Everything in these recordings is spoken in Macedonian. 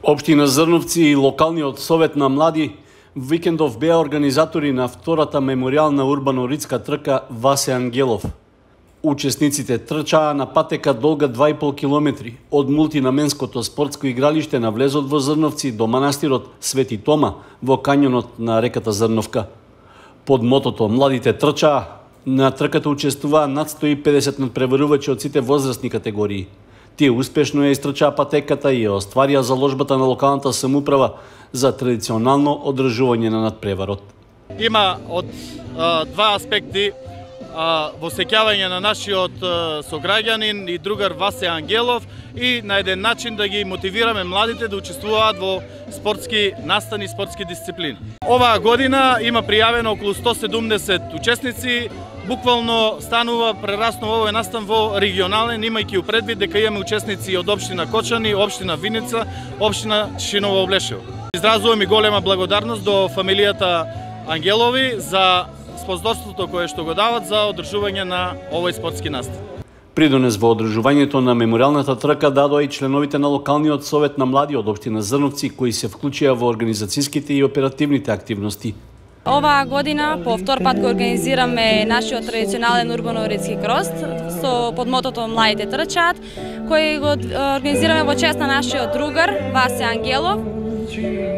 Општина Зрновци и локалниот совет на млади викендов беа организатори на втората меморијална урбано-ридска трка Васе Ангелов. Учесниците трчаа на патека долга 2,5 километри од мултинаменското спортско игралиште на влезот во Зрновци до манастирот Свети Тома во кањонот на реката Зрновка. Под мотото "Младите трчаа", на трката учествуваа над 150 надпреварувачи од сите возрастни категории. Тие успешно ја истрчаа патеката и ја остварија заложбата на локалната самоуправа за традиционално одржување на надпреварот. Има од два аспекти восеќавање на нашиот сограѓанин и другар Васе Ангелов и на еден начин да ги мотивираме младите да учествуваат во спортски настани и спортски дисциплини. Оваа година има пријавено околу 170 учесници, буквално станува прераснува овој настан во регионален, имајќи предвид дека имаме учесници од општина Кочани, општина Виница, општина Шишиново Облешево. Изразувам и голема благодарност до фамилијата Ангелови за спонзорството кое што го дават за одржување на овој спортски настан. Придонес во одржувањето на меморијалната трка дадоа и членовите на локалниот совет на млади од општина Зрновци, кои се вклучија во организацијските и оперативните активности. Оваа година по втор пат го организираме нашиот традиционален урбано-ридски крос со под мотото "Младите трчаат", кој го организираме во чест на нашиот другар Васе Ангелов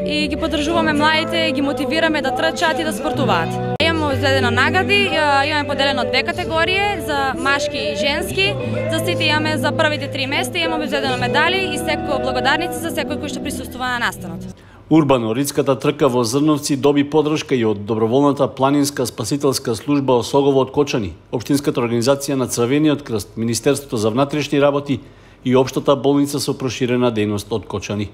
и ги поддржуваме младите, ги мотивираме да трчаат и да спортуваат. Имаме изvedено награди, имаме поделено две категории за машки и женски. За сите имаме за првите 3 места, имаме изvedено медали и секој благодарници за секој кој што присуствува на настанот. Урбано-ридската трка во Зрновци доби поддршка и од доброволната планинска спасителска служба Осогово од Кочани, Општинската организација на Црвениот крст, Министерството за внатрешни работи и Општата болница со проширена дејност од Кочани.